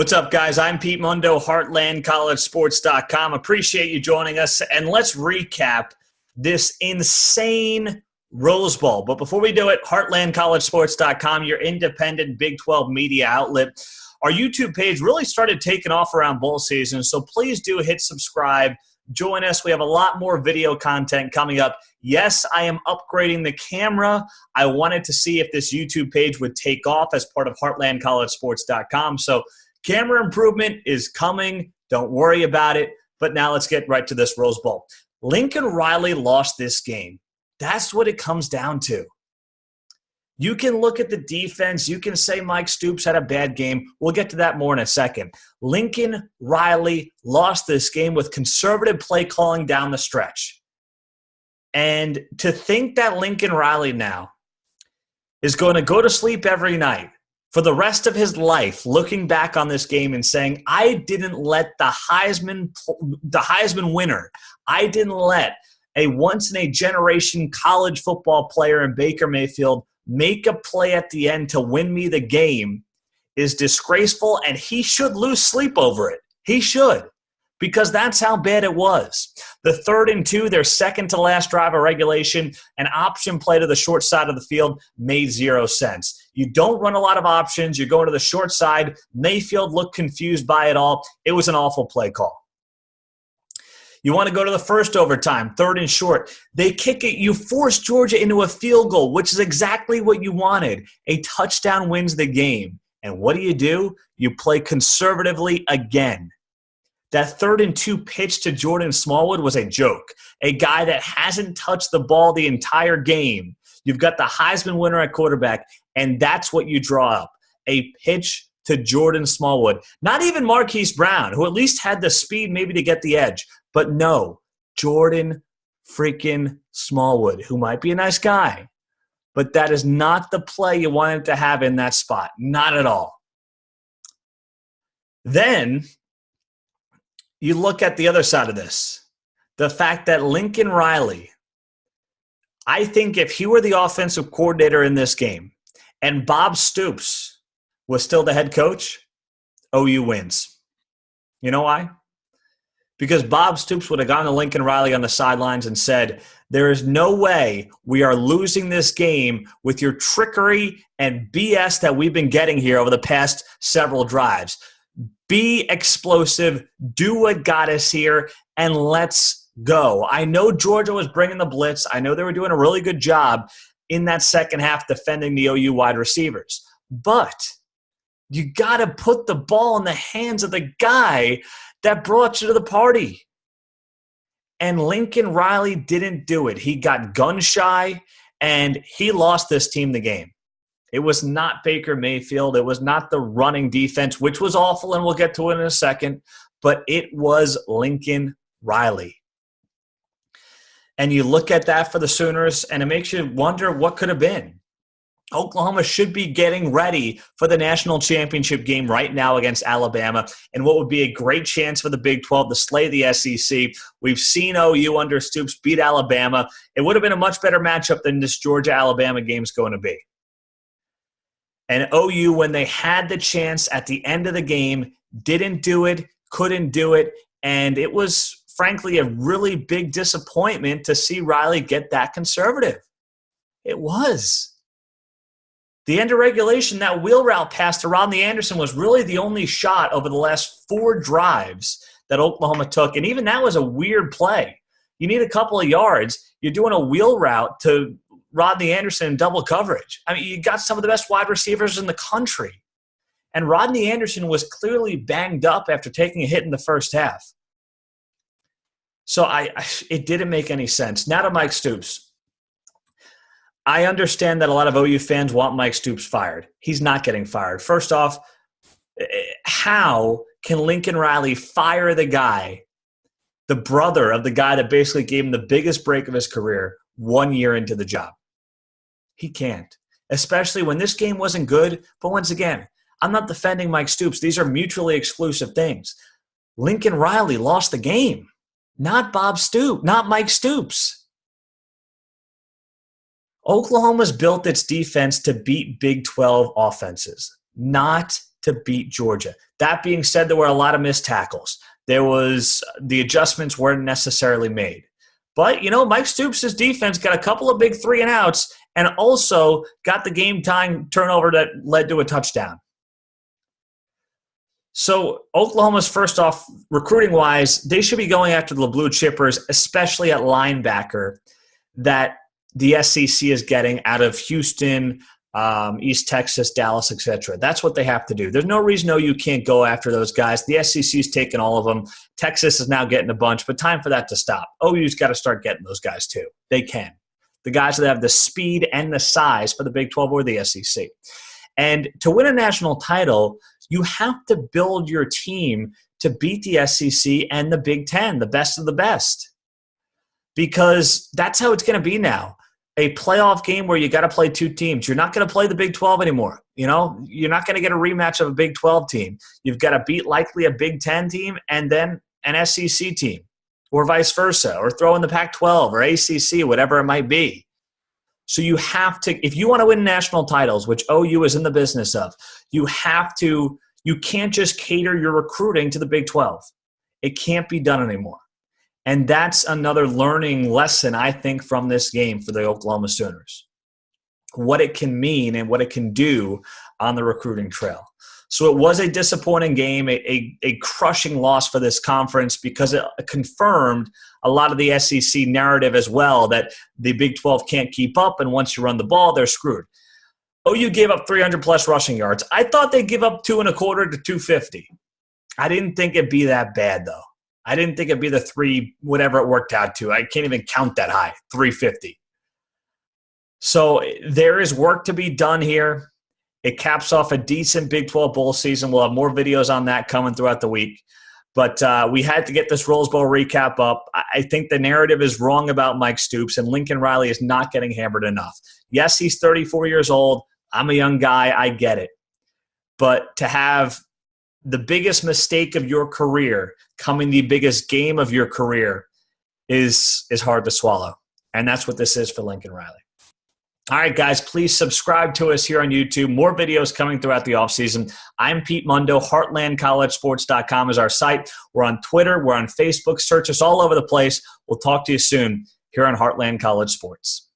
What's up, guys? I'm Pete Mundo, HeartlandCollegeSports.com. Appreciate you joining us, and let's recap this insane Rose Bowl. But before we do it, HeartlandCollegeSports.com, your independent Big 12 media outlet. Our YouTube page really started taking off around bowl season, so please do hit subscribe. Join us. We have a lot more video content coming up. Yes, I am upgrading the camera. I wanted to see if this YouTube page would take off as part of HeartlandCollegeSports.com. So camera improvement is coming. Don't worry about it. But now let's get right to this Rose Bowl. Lincoln Riley lost this game. That's what it comes down to. You can look at the defense. You can say Mike Stoops had a bad game. We'll get to that more in a second. Lincoln Riley lost this game with conservative play calling down the stretch. And to think that Lincoln Riley now is going to go to sleep every night for the rest of his life looking back on this game and saying, I didn't let the Heisman winner, I didn't let a once-in-a-generation college football player in Baker Mayfield make a play at the end to win me the game is disgraceful, and he should lose sleep over it. He should, because that's how bad it was. The 3rd and 2, their second to last drive of regulation, an option play to the short side of the field made 0 sense. You don't run a lot of options. You're going to the short side. Mayfield looked confused by it all. It was an awful play call. You want to go to the first overtime, 3rd and short. They kick it. You force Georgia into a field goal, which is exactly what you wanted. A touchdown wins the game. And what do? You play conservatively again. That 3rd and 2 pitch to Jordan Smallwood was a joke. A guy that hasn't touched the ball the entire game. You've got the Heisman winner at quarterback, and that's what you draw up. A pitch to Jordan Smallwood. Not even Marquise Brown, who at least had the speed maybe to get the edge. But no, Jordan freaking Smallwood, who might be a nice guy. But that is not the play you wanted to have in that spot. Not at all. Then you look at the other side of this. The fact that Lincoln Riley, I think if he were the offensive coordinator in this game and Bob Stoops was still the head coach, OU wins. You know why? Because Bob Stoops would have gone to Lincoln Riley on the sidelines and said, there is no way we are losing this game with your trickery and BS that we've been getting here over the past several drives. Be explosive, do what got us here, and let's go. I know Georgia was bringing the blitz. I know they were doing a really good job in that second half defending the OU wide receivers. But you got to put the ball in the hands of the guy that brought you to the party. And Lincoln Riley didn't do it. He got gun shy, and he lost this team the game. It was not Baker Mayfield. It was not the running defense, which was awful, and we'll get to it in a second. But it was Lincoln Riley. And you look at that for the Sooners, and it makes you wonder what could have been. Oklahoma should be getting ready for the national championship game right now against Alabama, and what would be a great chance for the Big 12 to slay the SEC. We've seen OU under Stoops beat Alabama. It would have been a much better matchup than this Georgia-Alabama game is going to be. And OU, when they had the chance at the end of the game, didn't do it, couldn't do it, and it was, frankly, a really big disappointment to see Riley get that conservative. It was. The end of regulation, that wheel route pass to Rodney Anderson was really the only shot over the last 4 drives that Oklahoma took, and even that was a weird play. You need a couple of yards. You're doing a wheel route to Rodney Anderson in double coverage. I mean, you got some of the best wide receivers in the country. And Rodney Anderson was clearly banged up after taking a hit in the first half. So it didn't make any sense. Now to Mike Stoops. I understand that a lot of OU fans want Mike Stoops fired. He's not getting fired. First off, how can Lincoln Riley fire the guy, the brother of the guy that basically gave him the biggest break of his career 1 year into the job? He can't, especially when this game wasn't good. But once again, I'm not defending Mike Stoops. These are mutually exclusive things. Lincoln Riley lost the game, not Mike Stoops. Oklahoma's built its defense to beat Big 12 offenses, not to beat Georgia. That being said, there were a lot of missed tackles. The adjustments weren't necessarily made. But, Mike Stoops' defense got a couple of big 3-and-outs and also got the game-time turnover that led to a touchdown. So Oklahoma's, first off, recruiting-wise, they should be going after the blue chippers, especially at linebacker, that the SEC is getting out of Houston, East Texas, Dallas, etc. That's what they have to do. There's no reason OU can't go after those guys. The SEC's taken all of them. Texas is now getting a bunch, but time for that to stop. OU's got to start getting those guys too. They can. The guys that have the speed and the size for the Big 12 or the SEC. And to win a national title, you have to build your team to beat the SEC and the Big 10, the best of the best. Because that's how it's going to be now. A playoff game where you got to play two teams. You're not going to play the Big 12 anymore. You're not going to get a rematch of a Big 12 team. You've got to beat likely a Big 10 team and then an SEC team, or vice versa, or throw in the Pac-12 or ACC, whatever it might be. So you have to, if you want to win national titles, which OU is in the business of, you can't just cater your recruiting to the Big 12. It can't be done anymore. And that's another learning lesson, I think, from this game for the Oklahoma Sooners. What it can mean and what it can do on the recruiting trail. So it was a disappointing game, a crushing loss for this conference because it confirmed a lot of the SEC narrative as well that the Big 12 can't keep up, and once you run the ball, they're screwed. OU gave up 300-plus rushing yards. I thought they'd give up 2.25 to 250. I didn't think it'd be that bad, though. I didn't think it'd be the 3, whatever it worked out to. I can't even count that high, 350. So there is work to be done here. It caps off a decent Big 12 bowl season. We'll have more videos on that coming throughout the week. But we had to get this Rose Bowl recap up. I think the narrative is wrong about Mike Stoops, and Lincoln Riley is not getting hammered enough. Yes, he's 34 years old. I'm a young guy. I get it. But to have the biggest mistake of your career coming the biggest game of your career is hard to swallow. And that's what this is for Lincoln Riley. All right, guys, please subscribe to us here on YouTube. More videos coming throughout the offseason. I'm Pete Mundo. HeartlandCollegeSports.com is our site. We're on Twitter. We're on Facebook. Search us all over the place. We'll talk to you soon here on Heartland College Sports.